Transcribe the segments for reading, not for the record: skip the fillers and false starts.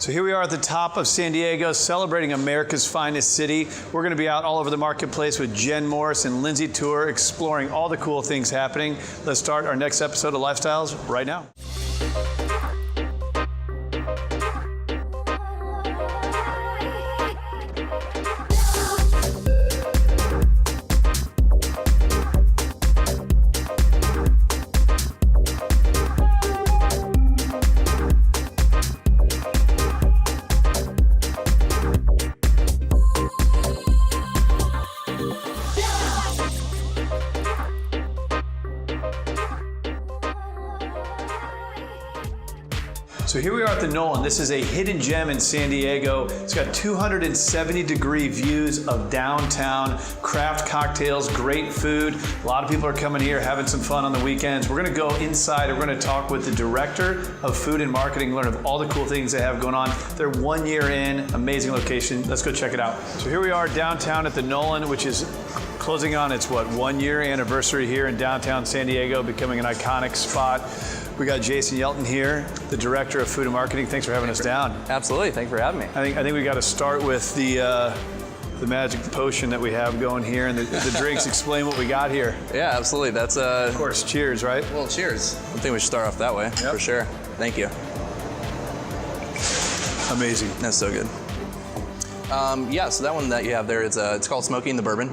So here we are at the top of San Diego, celebrating America's finest city. We're going to be out all over the marketplace with Jen Morris and Lindsey Tuer, exploring all the cool things happening. Let's start our next episode of Lifestyles right now. So here we are at the Nolan. This is a hidden gem in San Diego. It's got 270-degree views of downtown, craft cocktails, great food. A lot of people are coming here, having some fun on the weekends. We're gonna go inside and we're gonna talk with the director of food and marketing, learn of all the cool things they have going on. They're 1 year in, amazing location. Let's go check it out. So here we are downtown at the Nolan, which is closing on its, 1 year anniversary here in downtown San Diego, becoming an iconic spot. We got Yelton here, the director of food and marketing. Thanks for having us down. Absolutely, thanks for having me. I think we got to start with the magic potion that we have going here and the drinks. Explain what we got here. Yeah, absolutely. That's of course, cheers, right? Well, cheers. I think we should start off that way, for sure. Thank you. Amazing. That's so good. Yeah, so that one that you have there, it's called Smoking the Bourbon.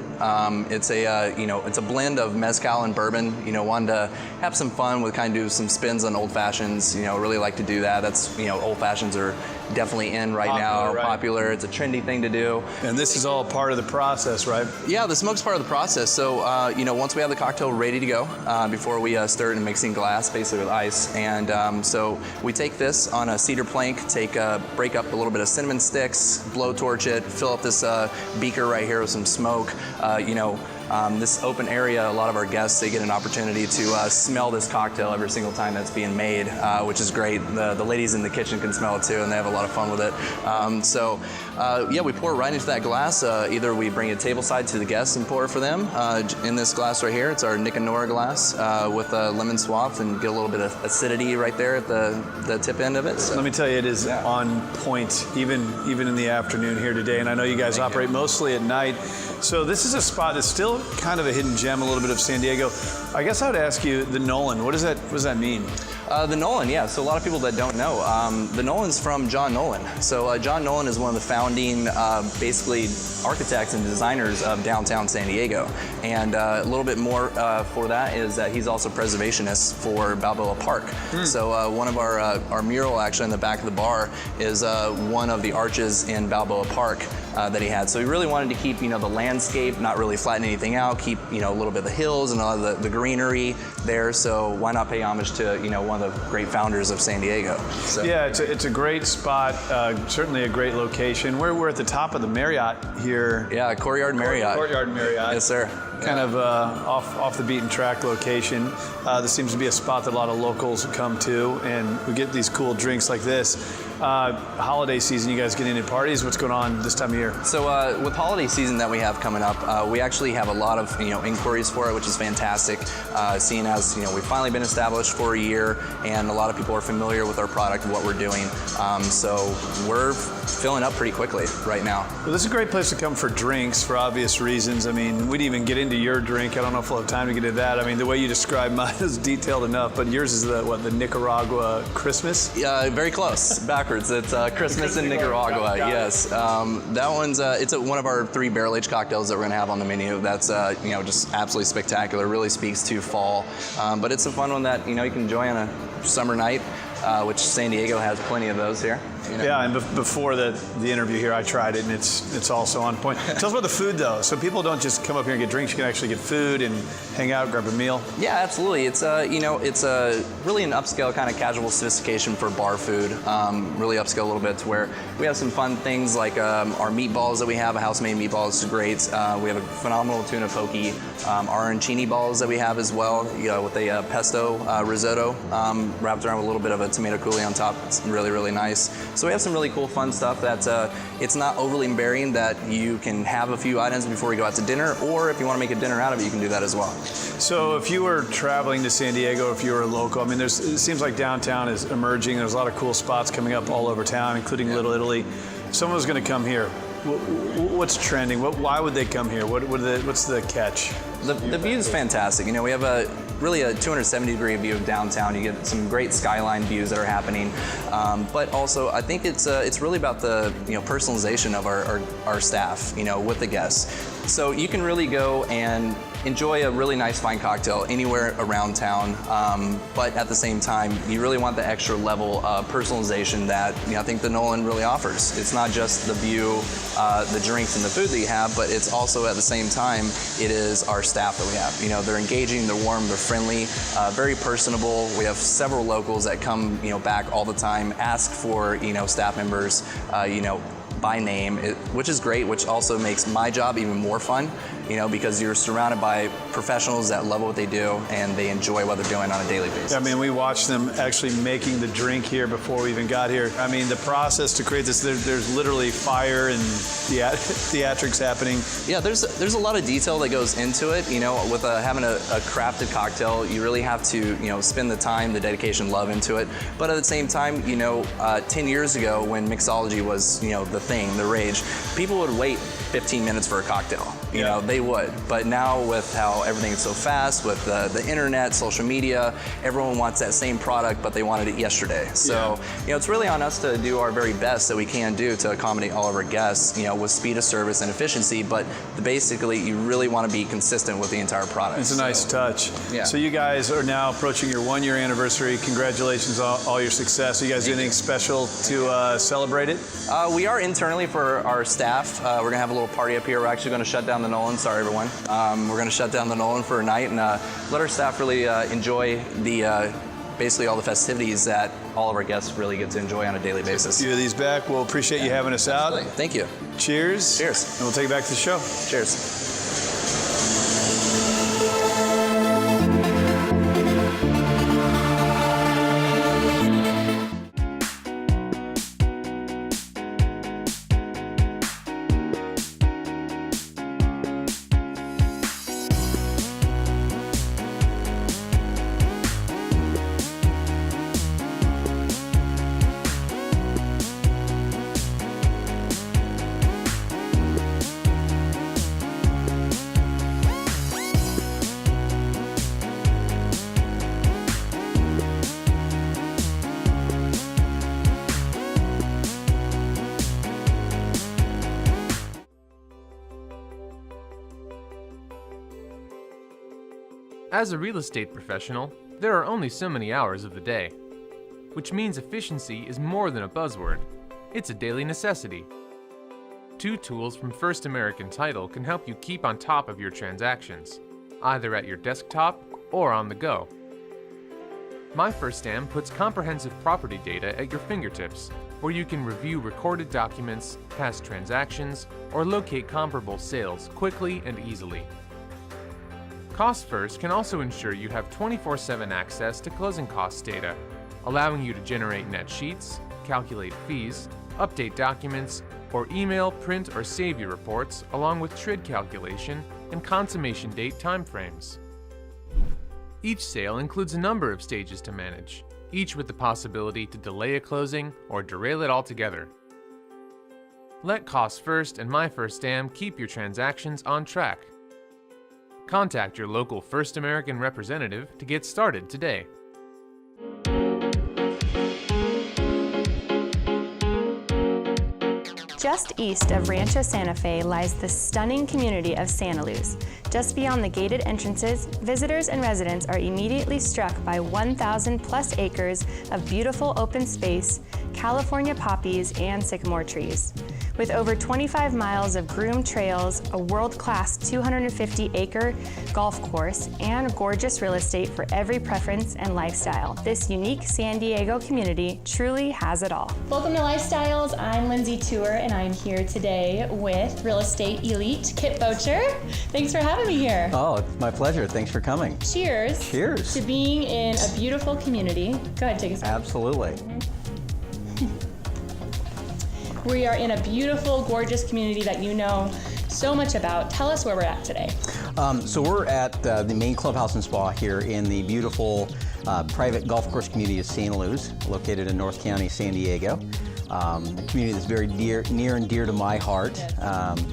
It's a it's a blend of mezcal and bourbon. Wanted to have some fun with kind of do some spins on old fashions. Really like to do that. That's old fashions are definitely in right now, popular. It's a trendy thing to do. And this is all part of the process, right? Yeah, the smoke's part of the process. So once we have the cocktail ready to go, before we stir it in mixing glass, basically with ice, and so we take this on a cedar plank, break up a little bit of cinnamon sticks, blowtorch it, fill up this beaker right here with some smoke. This open area, a lot of our guests, they get an opportunity to smell this cocktail every single time that's being made, which is great. The ladies in the kitchen can smell it too, and they have a lot of fun with it. We pour it right into that glass. Either we bring it tableside to the guests and pour it for them. In this glass right here, it's our Nick and Nora glass with a lemon swap, and get a little bit of acidity right there at the tip end of it. So. Let me tell you, it is on point, even in the afternoon here today. And I know you guys operate mostly at night. So this is a spot that's still kind of a hidden gem, a little bit of San Diego. I guess I would ask you, the Nolan, what does that mean? The Nolan, yeah. So a lot of people that don't know, the Nolan's from John Nolan. So John Nolan is one of the founding, basically, architects and designers of downtown San Diego. And a little bit more for that is that he's also preservationist for Balboa Park. So one of our mural actually in the back of the bar is one of the arches in Balboa Park that he had. So he really wanted to keep, the landscape, not really flatten anything out, keep, a little bit of the hills and a lot of the greenery there. So why not pay homage to, one of the great founders of San Diego? So. Yeah, it's a great spot, certainly a great location. We're at the top of the Marriott here. Yeah, Courtyard Marriott. Courtyard Marriott. Yes, sir. Kind of off the beaten track location. This seems to be a spot that a lot of locals come to, and we get these cool drinks like this. Holiday season, you guys get into parties. What's going on this time of year? So with holiday season that we have coming up, we actually have a lot of inquiries for it, which is fantastic. Seeing as we've finally been established for a year, and a lot of people are familiar with our product and what we're doing. So we're filling up pretty quickly right now. Well, this is a great place to come for drinks for obvious reasons. I mean, we'd even get into your drink. I don't know if we'll have time to get into that. I mean, the way you described mine is detailed enough, but yours is the Nicaragua Christmas? Yeah, very close. Backwards. It's Christmas in Nicaragua. Yes. That one's it's one of our 3 barrel-aged cocktails that we're gonna have on the menu. That's just absolutely spectacular. Really speaks to fall, but it's a fun one that you can enjoy on a summer night, which San Diego has plenty of those here. Yeah, and before the interview here, I tried it, and it's also on point. Tell us about the food, though. So people don't just come up here and get drinks; you can actually get food and hang out, grab a meal. Yeah, absolutely. It's it's really an upscale kind of casual sophistication for bar food. Really upscale a little bit to where we have some fun things like our meatballs that we have. A house-made meatball is great. We have a phenomenal tuna poke, our arancini balls that we have as well. With a pesto risotto wrapped around with a little bit of a tomato coulis on top. It's really, really nice. So we have some really cool, fun stuff that it's not overly bearing, that you can have a few items before you go out to dinner, or if you want to make a dinner out of it, you can do that as well. So if you were traveling to San Diego, if you were a local, I mean, it seems like downtown is emerging. There's a lot of cool spots coming up all over town, including Little Italy. If someone was going to come here, what's trending? Why would they come here? What's the catch? The view is fantastic. You know, we have really a 270-degree view of downtown. You get some great skyline views that are happening, but also I think it's really about the personalization of our staff, with the guests. So you can really go and enjoy a really nice fine cocktail anywhere around town, but at the same time, you really want the extra level of personalization that I think the Nolan really offers. It's not just the view, the drinks, and the food that you have, but it's also at the same time, it is our staff that we have. They're engaging, they're warm, they're friendly, very personable. We have several locals that come back all the time, ask for staff members, by name, which is great, which also makes my job even more fun, because you're surrounded by professionals that love what they do and they enjoy what they're doing on a daily basis. I mean, we watched them actually making the drink here before we even got here. I mean, the process to create this, there's literally fire and theatrics happening. Yeah, there's a lot of detail that goes into it. With having a crafted cocktail, you really have to, spend the time, the dedication, love into it. But at the same time, 10 years ago when mixology was, the thing, the rage, people would wait 15 minutes for a cocktail. They would. But now with how everything is so fast, with the internet, social media, everyone wants that same product, but they wanted it yesterday. So, it's really on us to do our very best that we can do to accommodate all of our guests, with speed of service and efficiency, but basically you really want to be consistent with the entire product. It's a nice touch. Yeah. So you guys are now approaching your 1-year anniversary. Congratulations on all your success. Are you guys doing anything special to celebrate it? We are internally for our staff. We're going to have a little party up here. We're actually going to shut down the Nolan. Sorry, everyone. We're going to shut down the Nolan for a night and let our staff really enjoy the basically all the festivities that all of our guests really get to enjoy on a daily basis. A few of these back. We'll appreciate you having us out. Absolutely. Thank you. Cheers. Cheers. And we'll take it back to the show. Cheers. As a real estate professional, there are only so many hours of the day, which means efficiency is more than a buzzword. It's a daily necessity. 2 tools from First American Title can help you keep on top of your transactions, either at your desktop or on the go. My First Am puts comprehensive property data at your fingertips, where you can review recorded documents, past transactions, or locate comparable sales quickly and easily. Cost First can also ensure you have 24/7 access to closing costs data, allowing you to generate net sheets, calculate fees, update documents, or email, print, or save your reports, along with TRID calculation and consummation date timeframes. Each sale includes a number of stages to manage, each with the possibility to delay a closing or derail it altogether. Let Cost First and My First Am keep your transactions on track. Contact your local First American representative to get started today. Just east of Rancho Santa Fe lies the stunning community of Santa Luz. Just beyond the gated entrances, visitors and residents are immediately struck by 1,000 plus acres of beautiful open space, California poppies and sycamore trees. With over 25 miles of groomed trails, a world-class 250-acre golf course, and gorgeous real estate for every preference and lifestyle, this unique San Diego community truly has it all. Welcome to Lifestyles. I'm Lindsey Tuer, and I'm here today with real estate elite Kip Bocher. Thanks for having me here. Oh, it's my pleasure. Thanks for coming. Cheers. Cheers. To being in a beautiful community. Go ahead, take a sip. Absolutely. We are in a beautiful, gorgeous community that you know so much about. Tell us where we're at today. So we're at the main clubhouse and spa here in the beautiful private golf course community of Santa Luz, located in North County, San Diego. A community that's very near and dear to my heart. Yes.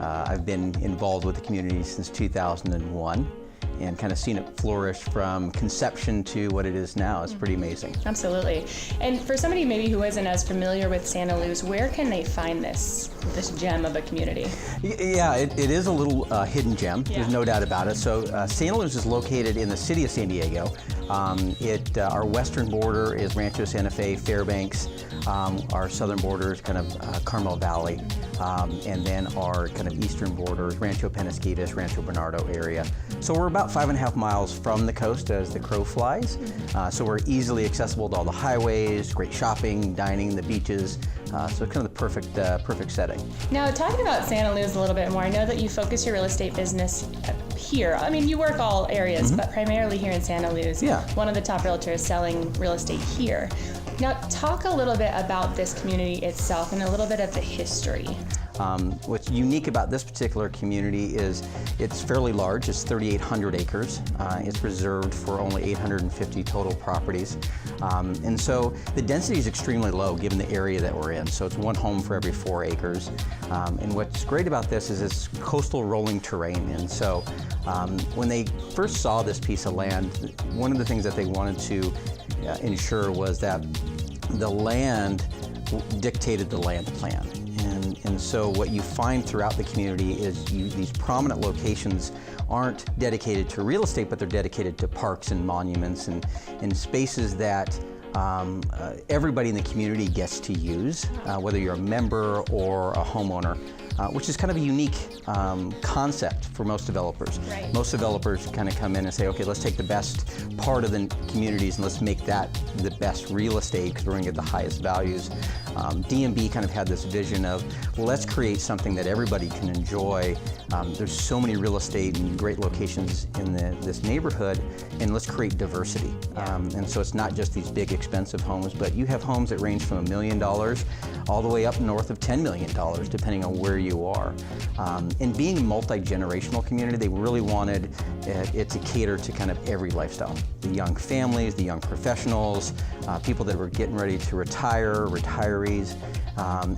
I've been involved with the community since 2001. And kind of seen it flourish from conception to what it is now. It's pretty amazing. Absolutely. And for somebody maybe who isn't as familiar with Santa Luz, where can they find this gem of a community? Yeah, it is a little hidden gem. Yeah. There's no doubt about it. So Santa Luz is located in the city of San Diego. Our western border is Rancho Santa Fe, Fairbanks. Our southern border is kind of Carmel Valley. And then our kind of eastern border is Rancho Penasquitos, Rancho Bernardo area. So we're about 5.5 miles from the coast as the crow flies. So we're easily accessible to all the highways, great shopping, dining, the beaches. So kind of the perfect setting. Now, talking about Santa Luz a little bit more, I know that you focus your real estate business here. I mean, you work all areas, but primarily here in Santa Luz. Yeah. One of the top realtors selling real estate here. Now, talk a little bit about this community itself and a little bit of the history. What's unique about this particular community is it's fairly large. It's 3,800 acres. It's reserved for only 850 total properties. And so the density is extremely low given the area that we're in. So it's one home for every 4 acres. And what's great about this is it's coastal rolling terrain. And so when they first saw this piece of land, one of the things that they wanted to ensure was that the land dictated the land plan. And so what you find throughout the community is these prominent locations aren't dedicated to real estate, but they're dedicated to parks and monuments and spaces that everybody in the community gets to use, whether you're a member or a homeowner. Which is kind of a unique concept for most developers. Right. Most developers kind of come in and say, okay, let's take the best part of the communities and let's make that the best real estate because we're going to get the highest values. D&B kind of had this vision of, well, let's create something that everybody can enjoy. There's so many real estate and great locations in this neighborhood, and let's create diversity. And so it's not just these big expensive homes, but you have homes that range from $1 million all the way up north of $10 million, depending on where you are. And being a multi-generational community, they really wanted it to cater to kind of every lifestyle. The young families, the young professionals, people that were getting ready to retire, retirees.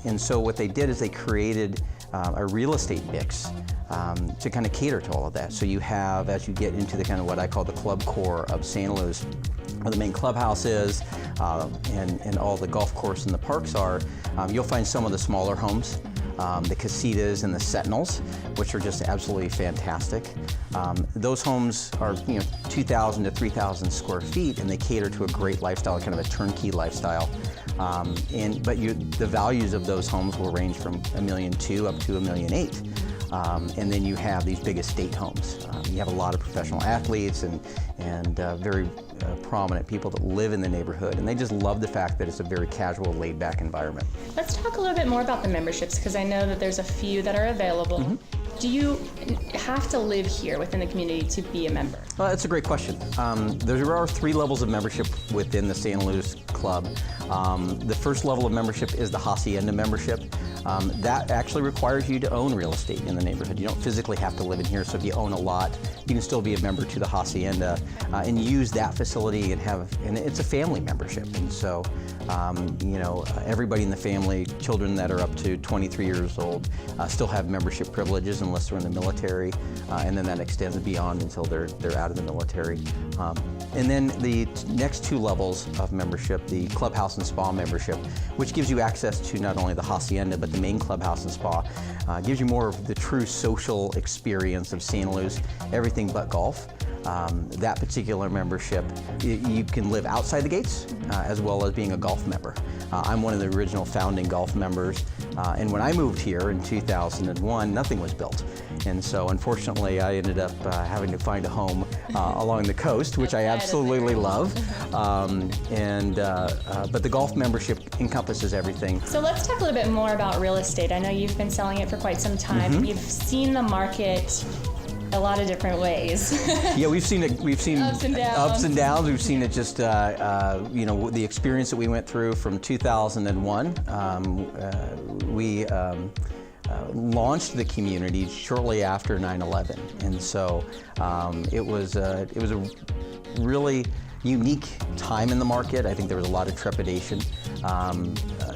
And so what they did is they created a real estate mix to kind of cater to all of that. So you have, as you get into the kind of what I call the club core of Santa Luz, where the main clubhouse is, and all the golf course and the parks are, you'll find some of the smaller homes, the casitas and the sentinels, which are just absolutely fantastic. Those homes are 2,000 to 3,000 square feet, and they cater to a great lifestyle, kind of a turnkey lifestyle. But the values of those homes will range from $1.2 million up to $1.8 million. And then you have these big estate homes. You have a lot of professional athletes and very prominent people that live in the neighborhood, and they just love the fact that it's a very casual, laid-back environment. Let's talk a little bit more about the memberships, because I know that there's a few that are available. Do you have to live here within the community to be a member? Well, that's a great question. There are 3 levels of membership within the Santa Luz Club. The first level of membership is the Hacienda membership. That actually requires you to own real estate in the neighborhood. You don't physically have to live in here, so if you own a lot, you can still be a member to the Hacienda and use that facility and it's a family membership. And so, everybody in the family, children that are up to 23 years old, still have membership privileges unless they're in the military, and then that extends beyond until they're out of the military. And then the next 2 levels of membership, the clubhouse and spa membership, which gives you access to not only the Hacienda, but the main clubhouse and spa, gives you more of the true social experience of Santa Luz, everything but golf. that particular membership, you can live outside the gates as well as being a golf member. I'm one of the original founding golf members, and when I moved here in 2001, nothing was built. And so unfortunately, I ended up having to find a home along the coast, which I absolutely love. But the golf membership encompasses everything. So let's talk a little bit more about real estate. I know you've been selling it for quite some time. You've seen the market a lot of different ways. Yeah, we've seen it. We've seen ups and downs. Ups and downs. We've seen it just, you know, the experience that we went through from 2001. We launched the community shortly after 9/11, and so it was a really unique time in the market. I think there was a lot of trepidation.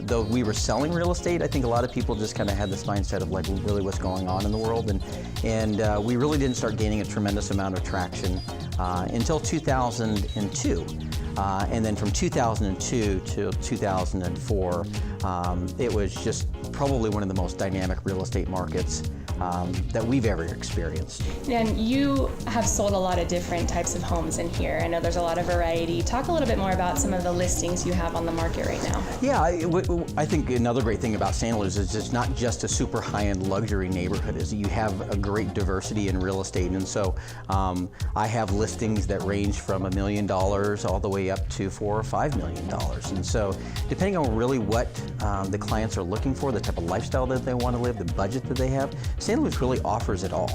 Though we were selling real estate, I think a lot of people just kind of had this mindset of like really what's going on in the world, and we really didn't start gaining a tremendous amount of traction until 2002. And then from 2002 to 2004, it was just probably one of the most dynamic real estate markets that we've ever experienced. And you have sold a lot of different types of homes in here. I know there's a lot of variety. Talk a little bit more about some of the listings you have on the market right now. Yeah, I think another great thing about Santa Luz is it's not just a super high-end luxury neighborhood, is that you have a great diversity in real estate. And so I have listings that range from $1 million all the way up to $4 or $5 million. And so depending on really what the clients are looking for, the type of lifestyle that they want to live, the budget that they have, Santa Luz really offers it all.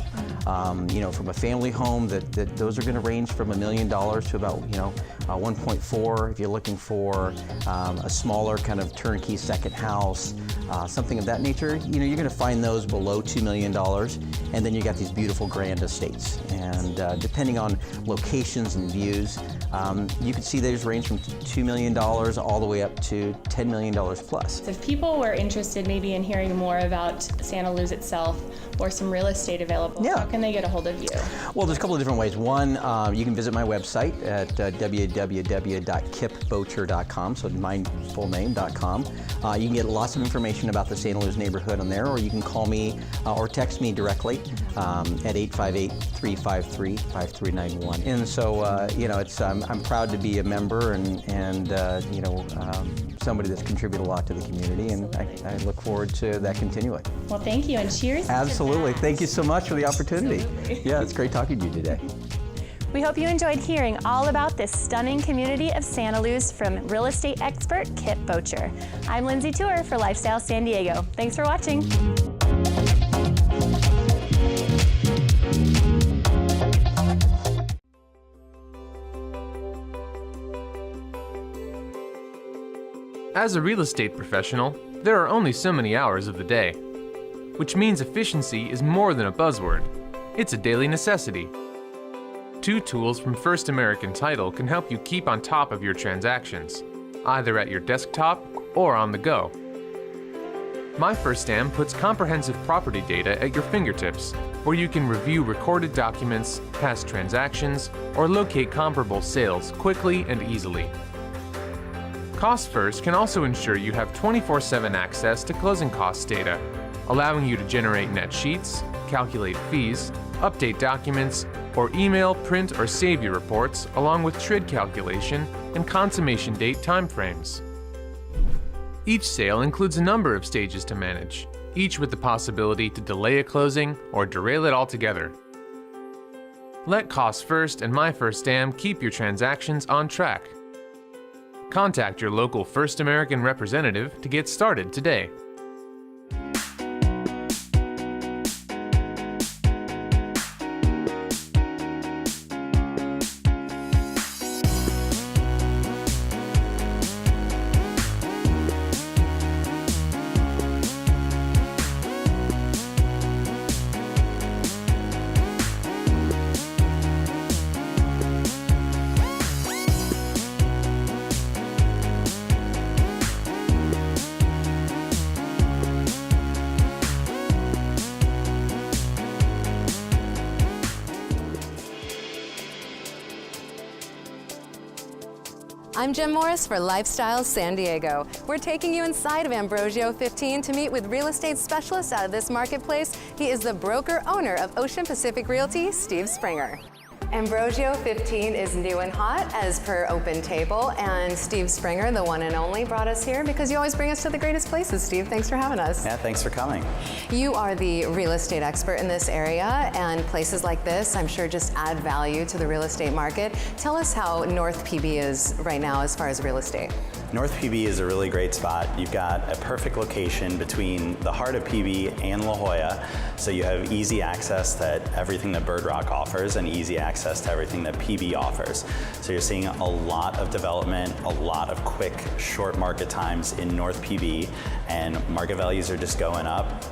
You know, from a family home, those are going to range from $1 million to about 1.4. If you're looking for a smaller kind of turnkey second house, something of that nature, you know, you're going to find those below $2 million. And then you got these beautiful grand estates. And depending on locations and views, you can see those range from $2 million all the way up to $10 million plus. If people were interested maybe in hearing more about Santa Luz itself or some real estate available, how can they get a hold of you? Well, there's a couple of different ways. One, you can visit my website at www.kipbocher.com, so my full name.com. You can get lots of information about the Santa Luz neighborhood on there, or you can call me or text me directly at 858-353-5391. And so, you know, it's I'm proud to be a member and you know, somebody that's contributed a lot to the community, and I look forward to that continuing. Well, thank you, and cheers. Absolutely. To that. Thank you so much for the opportunity. Absolutely. Yeah, it's great talking to you today. We hope you enjoyed hearing all about this stunning community of Santa Luz from real estate expert Kip Bocher. I'm Lindsey Tuer for Lifestyle San Diego. Thanks for watching. As a real estate professional, there are only so many hours of the day, which means efficiency is more than a buzzword. It's a daily necessity. 2 tools from First American Title can help you keep on top of your transactions, either at your desktop or on the go. My First Am puts comprehensive property data at your fingertips, where you can review recorded documents, past transactions, or locate comparable sales quickly and easily. Cost First can also ensure you have 24/7 access to closing costs data, allowing you to generate net sheets, calculate fees, update documents, or email, print, or save your reports, along with TRID calculation and consummation date timeframes. Each sale includes a number of stages to manage, each with the possibility to delay a closing or derail it altogether. Let Cost First and My First Am keep your transactions on track. Contact your local First American representative to get started today. I'm Jen Morris for Lifestyle San Diego. We're taking you inside of Ambrosio 15 to meet with real estate specialists out of this marketplace. He is the broker owner of Ocean Pacific Realty, Steve Springer. Ambrosio 15 is new and hot as per Open Table, and Steve Springer, the one and only, brought us here because you always bring us to the greatest places. Steve, thanks for having us. Yeah, thanks for coming. You are the real estate expert in this area, and places like this, I'm sure, just add value to the real estate market. Tell us how North PB is right now as far as real estate. North PB is a really great spot. You've got a perfect location between the heart of PB and La Jolla, so you have easy access to everything that Bird Rock offers and easy access to everything that PB offers. So you're seeing a lot of development, a lot of quick, short market times in North PB, and market values are just going up.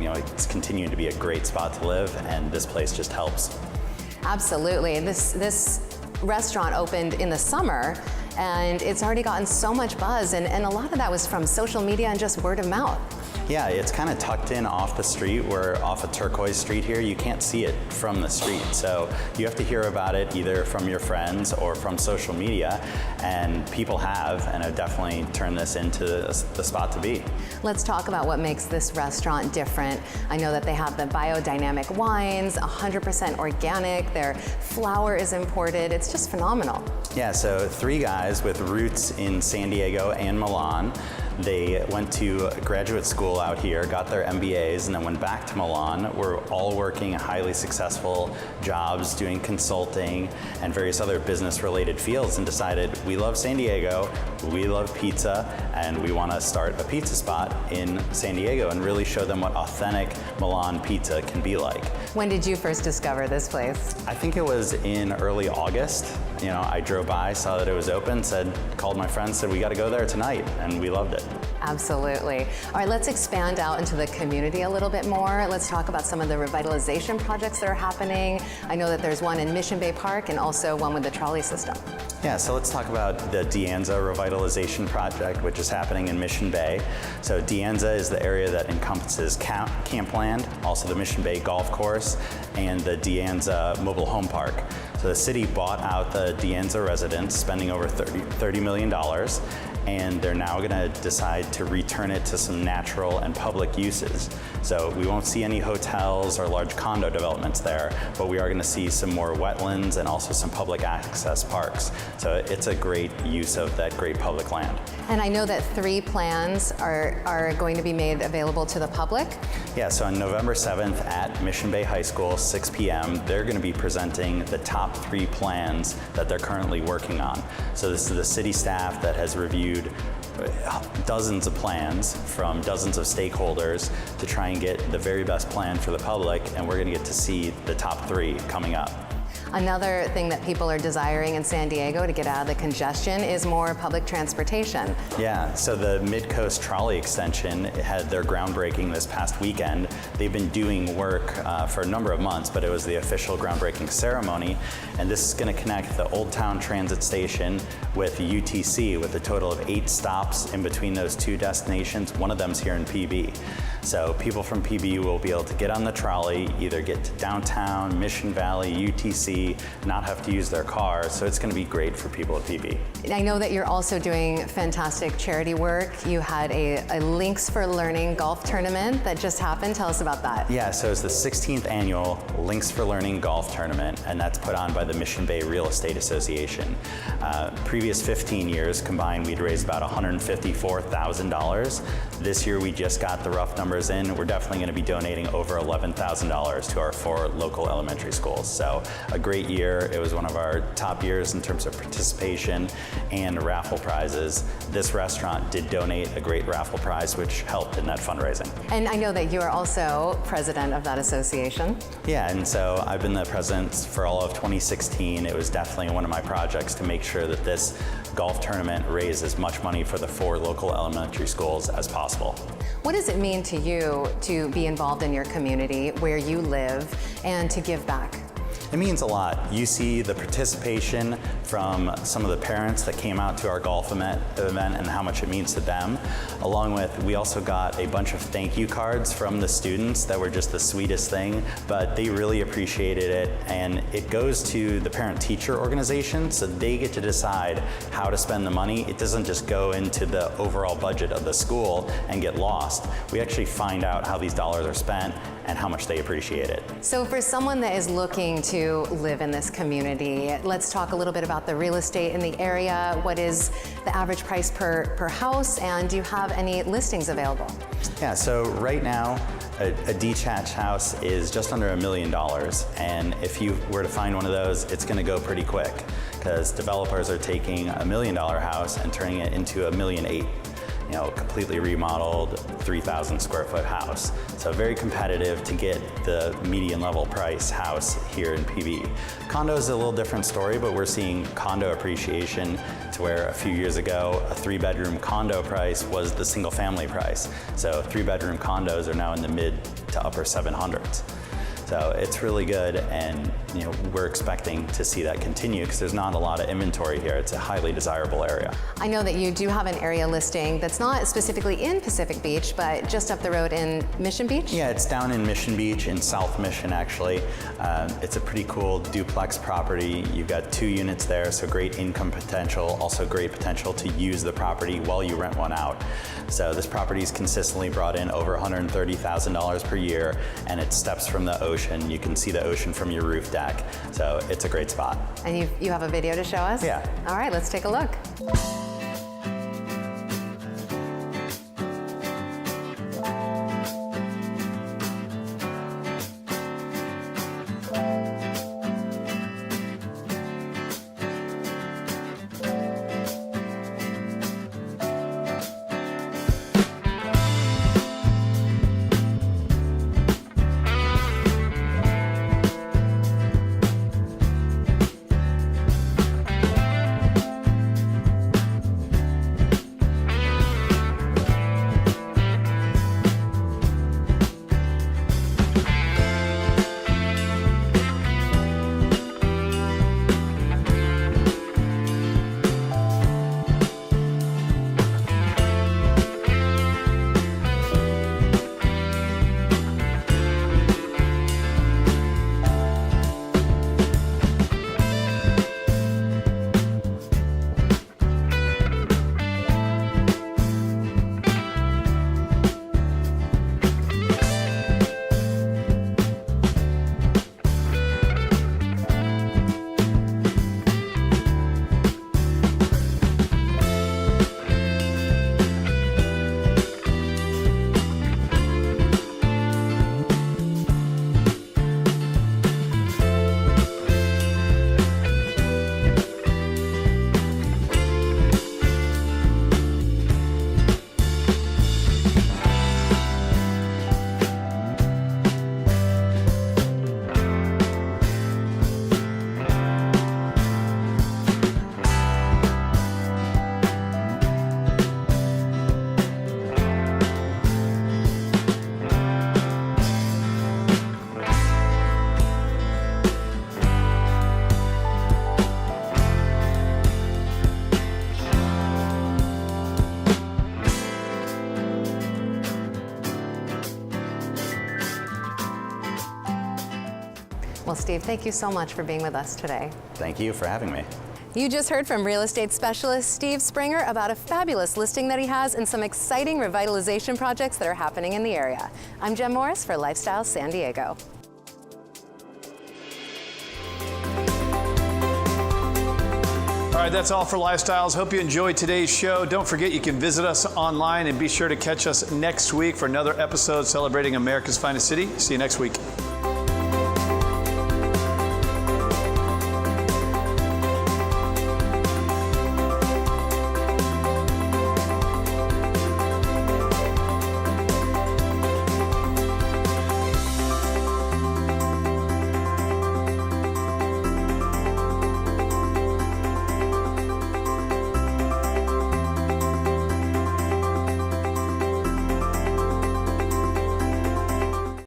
It's continuing to be a great spot to live, and this place just helps. Absolutely. This restaurant opened in the summer, and it's already gotten so much buzz, and a lot of that was from social media and just word of mouth. Yeah, it's kind of tucked in off the street. We're off of Turquoise Street here. You can't see it from the street, so you have to hear about it either from your friends or from social media, and people have definitely turned this into the spot to be. Let's talk about what makes this restaurant different. I know that they have the biodynamic wines, 100% organic, their flour is imported. It's just phenomenal. Yeah, so 3 guys with roots in San Diego and Milan. They went to graduate school out here, got their MBAs, and then went back to Milan. We're all working highly successful jobs, doing consulting and various other business-related fields, and decided we love San Diego, we love pizza, and we want to start a pizza spot in San Diego and really show them what authentic Milan pizza can be like. When did you first discover this place? I think it was in early August. I drove by, saw that it was open, called my friends, said we got to go there tonight, and we loved it. Absolutely. All right, let's expand out into the community a little bit more. Let's talk about some of the revitalization projects that are happening. I know that there's one in Mission Bay Park and also one with the trolley system. Yeah, so let's talk about the De Anza revitalization project, which is happening in Mission Bay. So De Anza is the area that encompasses Campland, also the Mission Bay Golf Course, and the De Anza Mobile Home Park. So the city bought out the De Anza residents, spending over $30 million, and they're now going to decide to return it to some natural and public uses. So we won't see any hotels or large condo developments there, but we are going to see some more wetlands and also some public access parks. So it's a great use of that great public land. And I know that 3 plans are going to be made available to the public. Yeah, so on November 7th at Mission Bay High School, 6 p.m., they're going to be presenting the top 3 plans that they're currently working on. So this is the city staff that has reviewed dozens of plans from dozens of stakeholders to try and get the very best plan for the public, and we're going to get to see the top 3 coming up. Another thing that people are desiring in San Diego to get out of the congestion is more public transportation. Yeah, so the Mid-Coast Trolley Extension had their groundbreaking this past weekend. They've been doing work for a number of months, but it was the official groundbreaking ceremony. And this is going to connect the Old Town Transit Station with UTC with a total of 8 stops in between those 2 destinations. One of them's here in PB. So people from PB will be able to get on the trolley, either get to downtown, Mission Valley, UTC, not have to use their car. So it's going to be great for people at PB. I know that you're also doing fantastic charity work. You had a Links for Learning golf tournament that just happened. Tell us about that. Yeah, so it's the 16th annual Links for Learning golf tournament, and that's put on by the Mission Bay Real Estate Association. Previous 15 years combined, we'd raised about $154,000. This year, we just got the rough numbers in. We're definitely going to be donating over $11,000 to our 4 local elementary schools. So a great year. It was one of our top years in terms of participation and raffle prizes. This restaurant did donate a great raffle prize, which helped in that fundraising. And I know that you are also president of that association. Yeah, and so I've been the president for all of 2016. It was definitely one of my projects to make sure that this golf tournament raised as much money for the 4 local elementary schools as possible. What does it mean to you to be involved in your community, where you live, and to give back? It means a lot. You see the participation from some of the parents that came out to our golf event and how much it means to them. Along with, we also got a bunch of thank you cards from the students that were just the sweetest thing, but they really appreciated it. And it goes to the parent-teacher organization, so they get to decide how to spend the money. It doesn't just go into the overall budget of the school and get lost. We actually find out how these dollars are spent and how much they appreciate it. So for someone that is looking to live in this community, let's talk a little bit about the real estate in the area. What is the average price per house, and do you have any listings available? Yeah, so right now, a detached house is just under $1 million, and if you were to find one of those, it's going to go pretty quick because developers are taking $1 million house and turning it into $1.8 million. You know, completely remodeled 3,000 square foot house. So very competitive to get the median level price house here in PV. Condo is a little different story, but we're seeing condo appreciation to where a few years ago, a 3-bedroom condo price was the single family price. So 3-bedroom condos are now in the mid to upper 700s. So it's really good, and you know, we're expecting to see that continue because there's not a lot of inventory here. It's a highly desirable area. I know that you do have an area listing that's not specifically in Pacific Beach, but just up the road in Mission Beach? Yeah, it's down in Mission Beach, in South Mission actually. It's a pretty cool duplex property. You've got 2 units there, so great income potential, also great potential to use the property while you rent one out. So this property's consistently brought in over $130,000 per year, and it steps from the ocean. You can see the ocean from your roof deck, so it's a great spot. And you have a video to show us? Yeah. All right, let's take a look. Well, Steve, thank you so much for being with us today. Thank you for having me. You just heard from real estate specialist Steve Springer about a fabulous listing that he has and some exciting revitalization projects that are happening in the area. I'm Jen Morris for Lifestyle San Diego. All right, that's all for Lifestyles. Hope you enjoyed today's show. Don't forget you can visit us online, and be sure to catch us next week for another episode celebrating America's finest city. See you next week.